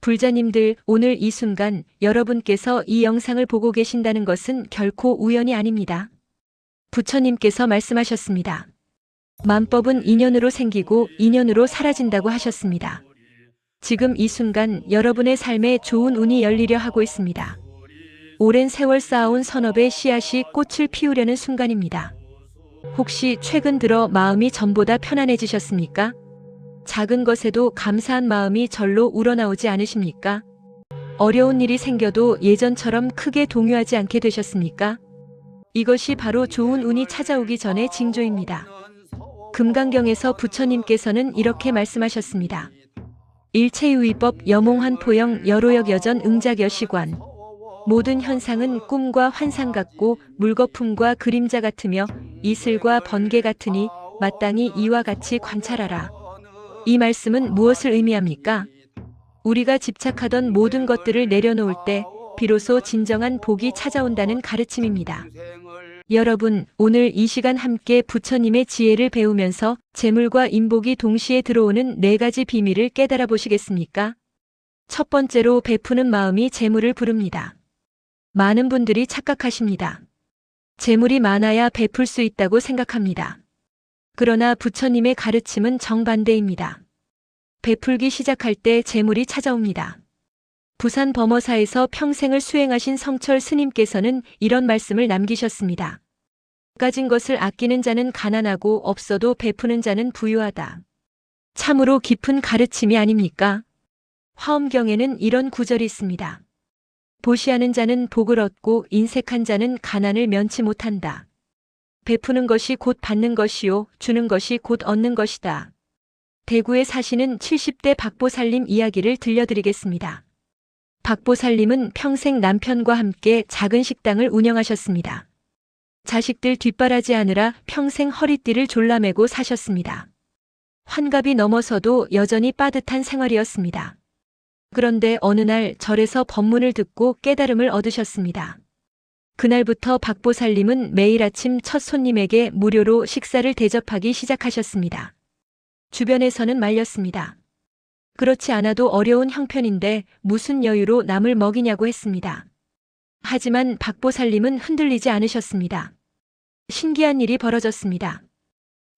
불자님들, 오늘 이 순간 여러분께서 이 영상을 보고 계신다는 것은 결코 우연이 아닙니다. 부처님께서 말씀하셨습니다. 만법은 인연으로 생기고 인연으로 사라진다고 하셨습니다. 지금 이 순간 여러분의 삶에 좋은 운이 열리려 하고 있습니다. 오랜 세월 쌓아온 선업의 씨앗이 꽃을 피우려는 순간입니다. 혹시 최근 들어 마음이 전보다 편안해지셨습니까? 작은 것에도 감사한 마음이 절로 우러나오지 않으십니까? 어려운 일이 생겨도 예전처럼 크게 동요하지 않게 되셨습니까? 이것이 바로 좋은 운이 찾아오기 전의 징조입니다. 금강경에서 부처님께서는 이렇게 말씀하셨습니다. 일체유의법 여몽한 포영 여로역 여전 응작여시관. 모든 현상은 꿈과 환상 같고 물거품과 그림자 같으며 이슬과 번개 같으니 마땅히 이와 같이 관찰하라. 이 말씀은 무엇을 의미합니까? 우리가 집착하던 모든 것들을 내려놓을 때 비로소 진정한 복이 찾아온다는 가르침입니다. 여러분, 오늘 이 시간 함께 부처님의 지혜를 배우면서 재물과 인복이 동시에 들어오는 4가지 비밀을 깨달아 보시겠습니까? 첫 번째로 베푸는 마음이 재물을 부릅니다. 많은 분들이 착각하십니다. 재물이 많아야 베풀 수 있다고 생각합니다. 그러나 부처님의 가르침은 정반대입니다. 베풀기 시작할 때 재물이 찾아옵니다. 부산 범어사에서 평생을 수행하신 성철 스님께서는 이런 말씀을 남기셨습니다. 가진 것을 아끼는 자는 가난하고 없어도 베푸는 자는 부유하다. 참으로 깊은 가르침이 아닙니까? 화엄경에는 이런 구절이 있습니다. 보시하는 자는 복을 얻고 인색한 자는 가난을 면치 못한다. 베푸는 것이 곧 받는 것이요, 주는 것이 곧 얻는 것이다. 대구에 사시는 70대 박보살님 이야기를 들려드리겠습니다. 박보살님은 평생 남편과 함께 작은 식당을 운영하셨습니다. 자식들 뒷바라지 하느라 평생 허리띠를 졸라매고 사셨습니다. 환갑이 넘어서도 여전히 빠듯한 생활이었습니다. 그런데 어느 날 절에서 법문을 듣고 깨달음을 얻으셨습니다. 그날부터 박보살님은 매일 아침 첫 손님에게 무료로 식사를 대접하기 시작하셨습니다. 주변에서는 말렸습니다. 그렇지 않아도 어려운 형편인데 무슨 여유로 남을 먹이냐고 했습니다. 하지만 박보살님은 흔들리지 않으셨습니다. 신기한 일이 벌어졌습니다.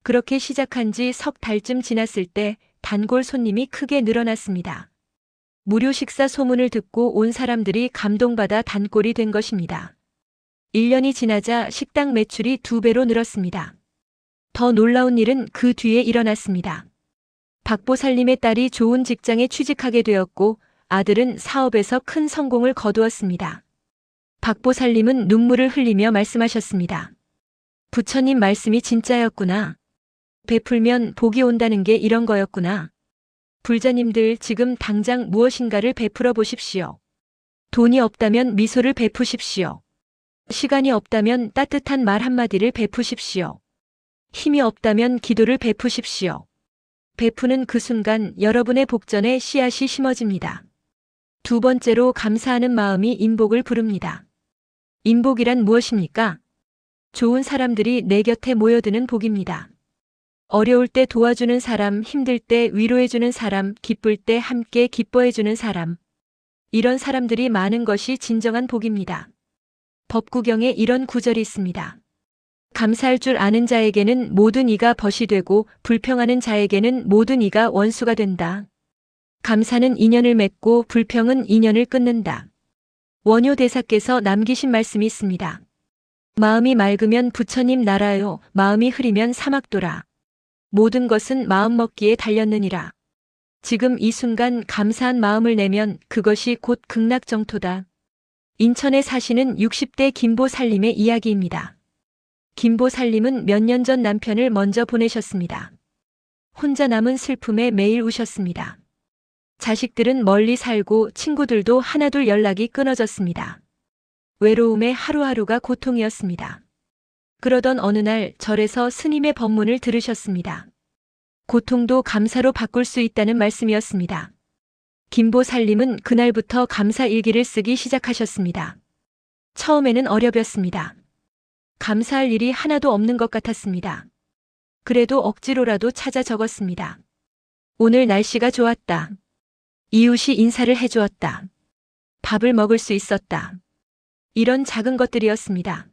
그렇게 시작한 지 석 달쯤 지났을 때 단골 손님이 크게 늘어났습니다. 무료 식사 소문을 듣고 온 사람들이 감동받아 단골이 된 것입니다. 1년이 지나자 식당 매출이 2배로 늘었습니다. 더 놀라운 일은 그 뒤에 일어났습니다. 박보살님의 딸이 좋은 직장에 취직하게 되었고 아들은 사업에서 큰 성공을 거두었습니다. 박보살님은 눈물을 흘리며 말씀하셨습니다. 부처님 말씀이 진짜였구나. 베풀면 복이 온다는 게 이런 거였구나. 불자님들 지금 당장 무엇인가를 베풀어 보십시오. 돈이 없다면 미소를 베푸십시오. 시간이 없다면 따뜻한 말 한마디를 베푸십시오. 힘이 없다면 기도를 베푸십시오. 베푸는 그 순간 여러분의 복전에 씨앗이 심어집니다. 두 번째로 감사하는 마음이 인복을 부릅니다. 인복이란 무엇입니까? 좋은 사람들이 내 곁에 모여드는 복입니다. 어려울 때 도와주는 사람, 힘들 때 위로해주는 사람, 기쁠 때 함께 기뻐해주는 사람. 이런 사람들이 많은 것이 진정한 복입니다. 법구경에 이런 구절이 있습니다. 감사할 줄 아는 자에게는 모든 이가 벗이 되고 불평하는 자에게는 모든 이가 원수가 된다. 감사는 인연을 맺고 불평은 인연을 끊는다. 원효 대사께서 남기신 말씀이 있습니다. 마음이 맑으면 부처님 나라요, 마음이 흐리면 사막도라. 모든 것은 마음먹기에 달렸느니라. 지금 이 순간 감사한 마음을 내면 그것이 곧 극락정토다. 인천에 사시는 60대 김보살님의 이야기입니다. 김보살님은 몇 년 전 남편을 먼저 보내셨습니다. 혼자 남은 슬픔에 매일 우셨습니다. 자식들은 멀리 살고 친구들도 하나둘 연락이 끊어졌습니다. 외로움에 하루하루가 고통이었습니다. 그러던 어느 날 절에서 스님의 법문을 들으셨습니다. 고통도 감사로 바꿀 수 있다는 말씀이었습니다. 김보살님은 그날부터 감사 일기를 쓰기 시작하셨습니다. 처음에는 어렵였습니다. 감사할 일이 하나도 없는 것 같았습니다. 그래도 억지로라도 찾아 적었습니다. 오늘 날씨가 좋았다. 이웃이 인사를 해주었다. 밥을 먹을 수 있었다. 이런 작은 것들이었습니다.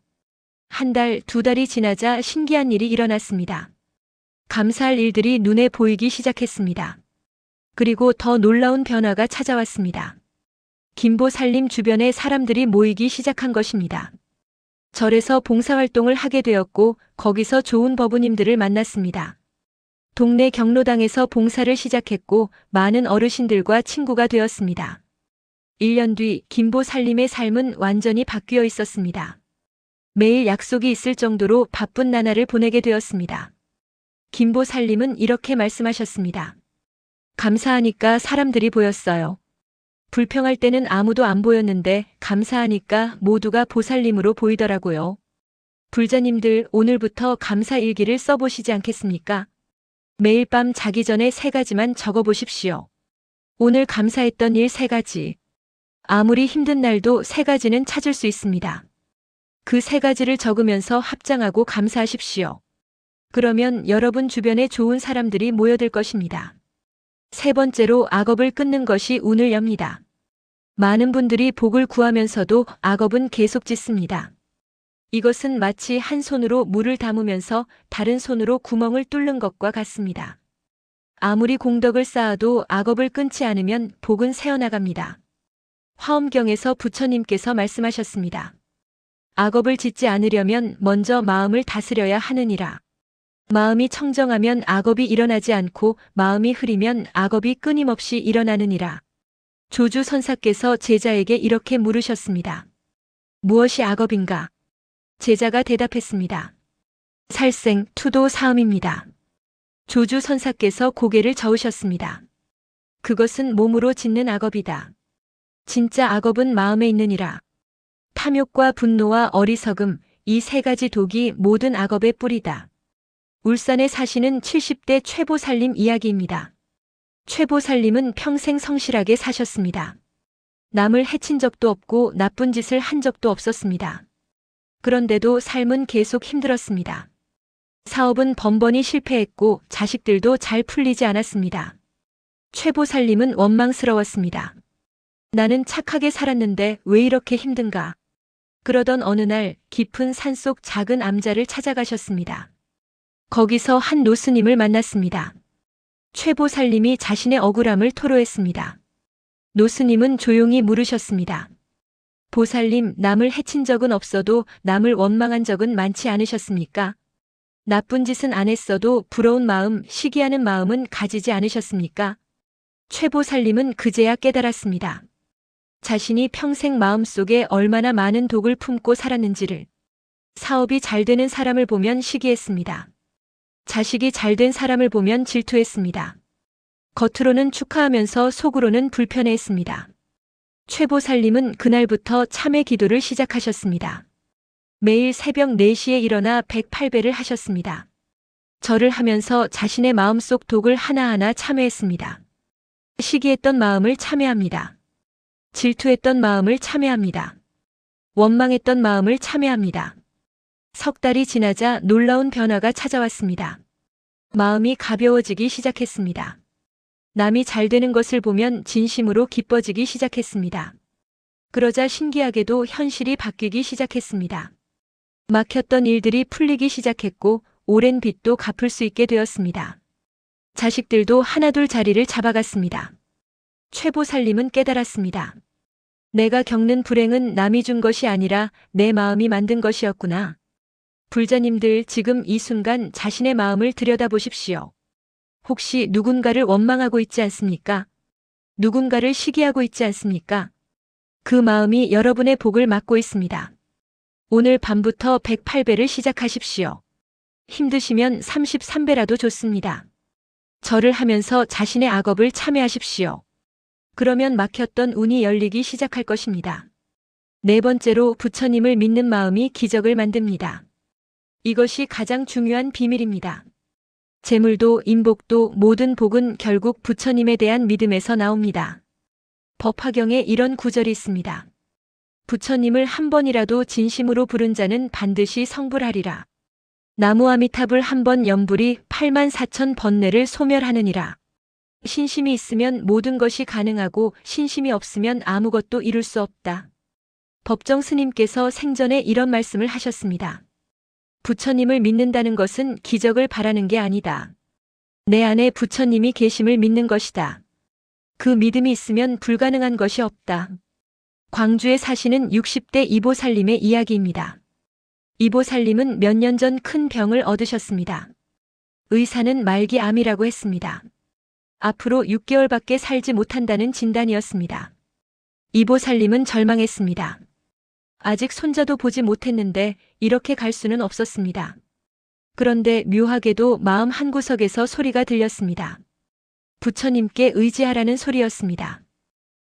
한 달, 두 달이 지나자 신기한 일이 일어났습니다. 감사할 일들이 눈에 보이기 시작했습니다. 그리고 더 놀라운 변화가 찾아왔습니다. 김보살림 주변에 사람들이 모이기 시작한 것입니다. 절에서 봉사활동을 하게 되었고 거기서 좋은 법우님들을 만났습니다. 동네 경로당에서 봉사를 시작했고 많은 어르신들과 친구가 되었습니다. 1년 뒤 김보살림의 삶은 완전히 바뀌어 있었습니다. 매일 약속이 있을 정도로 바쁜 나날을 보내게 되었습니다. 김보살림은 이렇게 말씀하셨습니다. 감사하니까 사람들이 보였어요. 불평할 때는 아무도 안 보였는데 감사하니까 모두가 보살님으로 보이더라고요. 불자님들 오늘부터 감사 일기를 써보시지 않겠습니까? 매일 밤 자기 전에 3가지만 적어보십시오. 오늘 감사했던 일 3가지. 아무리 힘든 날도 3가지는 찾을 수 있습니다. 그 3가지를 적으면서 합장하고 감사하십시오. 그러면 여러분 주변에 좋은 사람들이 모여들 것입니다. 3번째로 악업을 끊는 것이 운을 엽니다. 많은 분들이 복을 구하면서도 악업은 계속 짓습니다. 이것은 마치 한 손으로 물을 담으면서 다른 손으로 구멍을 뚫는 것과 같습니다. 아무리 공덕을 쌓아도 악업을 끊지 않으면 복은 새어나갑니다. 화엄경에서 부처님께서 말씀하셨습니다. 악업을 짓지 않으려면 먼저 마음을 다스려야 하느니라. 마음이 청정하면 악업이 일어나지 않고 마음이 흐리면 악업이 끊임없이 일어나느니라. 조주선사께서 제자에게 이렇게 물으셨습니다. 무엇이 악업인가? 제자가 대답했습니다. 살생, 투도, 사음입니다. 조주선사께서 고개를 저으셨습니다. 그것은 몸으로 짓는 악업이다. 진짜 악업은 마음에 있느니라. 탐욕과 분노와 어리석음, 이 3가지 독이 모든 악업의 뿌리다. 울산에 사시는 70대 최보살님 이야기입니다. 최보살님은 평생 성실하게 사셨습니다. 남을 해친 적도 없고 나쁜 짓을 한 적도 없었습니다. 그런데도 삶은 계속 힘들었습니다. 사업은 번번이 실패했고 자식들도 잘 풀리지 않았습니다. 최보살님은 원망스러웠습니다. 나는 착하게 살았는데 왜 이렇게 힘든가? 그러던 어느 날 깊은 산속 작은 암자를 찾아가셨습니다. 거기서 한 노스님을 만났습니다. 최보살님이 자신의 억울함을 토로했습니다. 노스님은 조용히 물으셨습니다. 보살님, 남을 해친 적은 없어도 남을 원망한 적은 많지 않으셨습니까? 나쁜 짓은 안 했어도 부러운 마음, 시기하는 마음은 가지지 않으셨습니까? 최보살님은 그제야 깨달았습니다. 자신이 평생 마음속에 얼마나 많은 독을 품고 살았는지를. 사업이 잘 되는 사람을 보면 시기했습니다. 자식이 잘 된 사람을 보면 질투했습니다. 겉으로는 축하하면서 속으로는 불편해했습니다. 최보살님은 그날부터 참회 기도를 시작하셨습니다. 매일 새벽 4시에 일어나 108배를 하셨습니다. 절을 하면서 자신의 마음속 독을 하나하나 참회했습니다. 시기했던 마음을 참회합니다. 질투했던 마음을 참회합니다. 원망했던 마음을 참회합니다. 석 달이 지나자 놀라운 변화가 찾아왔습니다. 마음이 가벼워지기 시작했습니다. 남이 잘 되는 것을 보면 진심으로 기뻐지기 시작했습니다. 그러자 신기하게도 현실이 바뀌기 시작했습니다. 막혔던 일들이 풀리기 시작했고 오랜 빚도 갚을 수 있게 되었습니다. 자식들도 하나둘 자리를 잡아갔습니다. 최보살님은 깨달았습니다. 내가 겪는 불행은 남이 준 것이 아니라 내 마음이 만든 것이었구나. 불자님들 지금 이 순간 자신의 마음을 들여다보십시오. 혹시 누군가를 원망하고 있지 않습니까? 누군가를 시기하고 있지 않습니까? 그 마음이 여러분의 복을 막고 있습니다. 오늘 밤부터 108배를 시작하십시오. 힘드시면 33배라도 좋습니다. 절을 하면서 자신의 악업을 참회하십시오. 그러면 막혔던 운이 열리기 시작할 것입니다. 4번째로 부처님을 믿는 마음이 기적을 만듭니다. 이것이 가장 중요한 비밀입니다. 재물도 인복도 모든 복은 결국 부처님에 대한 믿음에서 나옵니다. 법화경에 이런 구절이 있습니다. 부처님을 한 번이라도 진심으로 부른 자는 반드시 성불하리라. 나무아미탑을 한 번 염불이 84,000번뇌를 소멸하느니라. 신심이 있으면 모든 것이 가능하고 신심이 없으면 아무것도 이룰 수 없다. 법정 스님께서 생전에 이런 말씀을 하셨습니다. 부처님을 믿는다는 것은 기적을 바라는 게 아니다. 내 안에 부처님이 계심을 믿는 것이다. 그 믿음이 있으면 불가능한 것이 없다. 광주에 사시는 60대 이보살님의 이야기입니다. 이보살님은 몇 년 전 큰 병을 얻으셨습니다. 의사는 말기 암이라고 했습니다. 앞으로 6개월밖에 살지 못한다는 진단이었습니다. 이보살님은 절망했습니다. 아직 손자도 보지 못했는데 이렇게 갈 수는 없었습니다. 그런데 묘하게도 마음 한구석에서 소리가 들렸습니다. 부처님께 의지하라는 소리였습니다.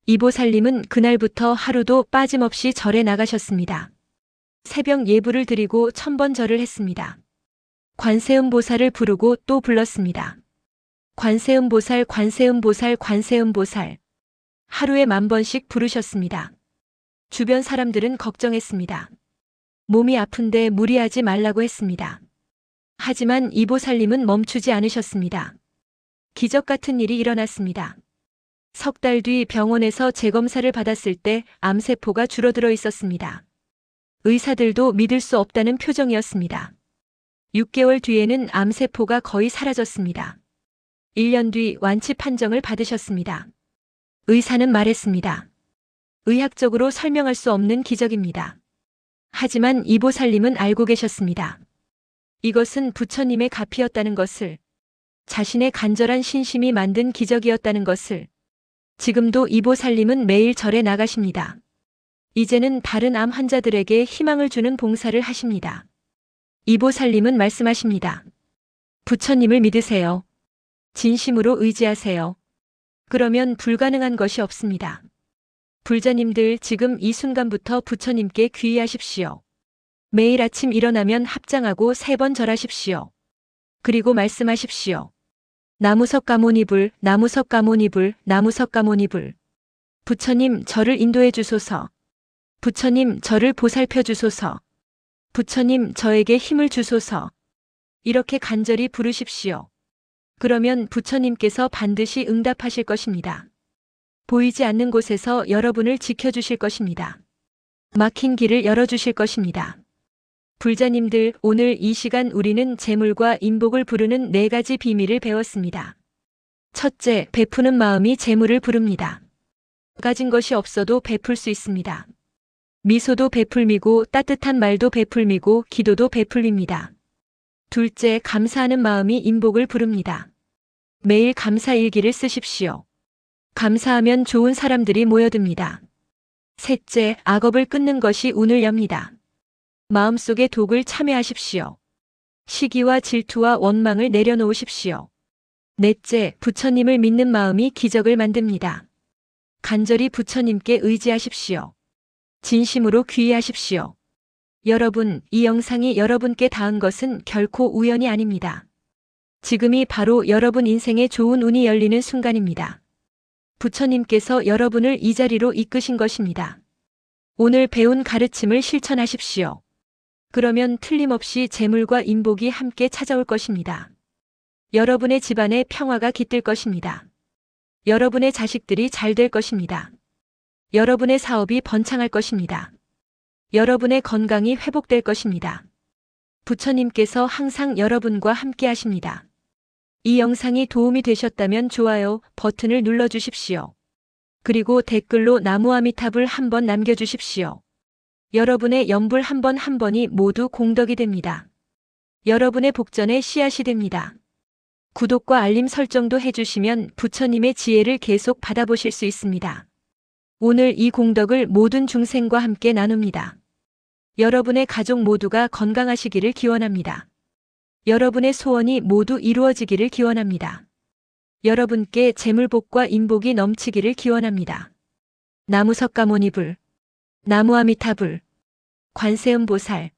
이보살님은 그날부터 하루도 빠짐없이 절에 나가셨습니다. 새벽 예불을 드리고 1000번 절을 했습니다. 관세음보살을 부르고 또 불렀습니다. 관세음보살, 관세음보살, 관세음보살. 하루에 10,000번씩 부르셨습니다. 주변 사람들은 걱정했습니다. 몸이 아픈데 무리하지 말라고 했습니다. 하지만 이보살님은 멈추지 않으셨습니다. 기적 같은 일이 일어났습니다. 석 달 뒤 병원에서 재검사를 받았을 때 암세포가 줄어들어 있었습니다. 의사들도 믿을 수 없다는 표정이었습니다. 6개월 뒤에는 암세포가 거의 사라졌습니다. 1년 뒤 완치 판정을 받으셨습니다. 의사는 말했습니다. 의학적으로 설명할 수 없는 기적입니다. 하지만 이보살님은 알고 계셨습니다. 이것은 부처님의 가피였다는 것을, 자신의 간절한 신심이 만든 기적이었다는 것을. 지금도 이보살님은 매일 절에 나가십니다. 이제는 다른 암 환자들에게 희망을 주는 봉사를 하십니다. 이보살님은 말씀하십니다. 부처님을 믿으세요. 진심으로 의지하세요. 그러면 불가능한 것이 없습니다. 불자님들 지금 이 순간부터 부처님께 귀의하십시오. 매일 아침 일어나면 합장하고 3번 절하십시오. 그리고 말씀하십시오. 나무석가모니불, 나무석가모니불, 나무석가모니불. 부처님 저를 인도해 주소서. 부처님 저를 보살펴 주소서. 부처님 저에게 힘을 주소서. 이렇게 간절히 부르십시오. 그러면 부처님께서 반드시 응답하실 것입니다. 보이지 않는 곳에서 여러분을 지켜주실 것입니다. 막힌 길을 열어주실 것입니다. 불자님들, 오늘 이 시간 우리는 재물과 인복을 부르는 4가지 비밀을 배웠습니다. 첫째, 베푸는 마음이 재물을 부릅니다. 가진 것이 없어도 베풀 수 있습니다. 미소도 베풀미고 따뜻한 말도 베풀미고 기도도 베풀입니다. 둘째, 감사하는 마음이 인복을 부릅니다. 매일 감사 일기를 쓰십시오. 감사하면 좋은 사람들이 모여듭니다. 셋째, 악업을 끊는 것이 운을 엽니다. 마음속의 독을 참회하십시오. 시기와 질투와 원망을 내려놓으십시오. 넷째, 부처님을 믿는 마음이 기적을 만듭니다. 간절히 부처님께 의지하십시오. 진심으로 귀의하십시오. 여러분, 이 영상이 여러분께 닿은 것은 결코 우연이 아닙니다. 지금이 바로 여러분 인생에 좋은 운이 열리는 순간입니다. 부처님께서 여러분을 이 자리로 이끄신 것입니다. 오늘 배운 가르침을 실천하십시오. 그러면 틀림없이 재물과 인복이 함께 찾아올 것입니다. 여러분의 집안에 평화가 깃들 것입니다. 여러분의 자식들이 잘 될 것입니다. 여러분의 사업이 번창할 것입니다. 여러분의 건강이 회복될 것입니다. 부처님께서 항상 여러분과 함께 하십니다. 이 영상이 도움이 되셨다면 좋아요 버튼을 눌러주십시오. 그리고 댓글로 나무아미타불 한번 남겨주십시오. 여러분의 연불 한 번 한 번이 모두 공덕이 됩니다. 여러분의 복전의 씨앗이 됩니다. 구독과 알림 설정도 해주시면 부처님의 지혜를 계속 받아보실 수 있습니다. 오늘 이 공덕을 모든 중생과 함께 나눕니다. 여러분의 가족 모두가 건강하시기를 기원합니다. 여러분의 소원이 모두 이루어지기를 기원합니다. 여러분께 재물복과 인복이 넘치기를 기원합니다. 나무석가모니불, 나무아미타불, 관세음보살.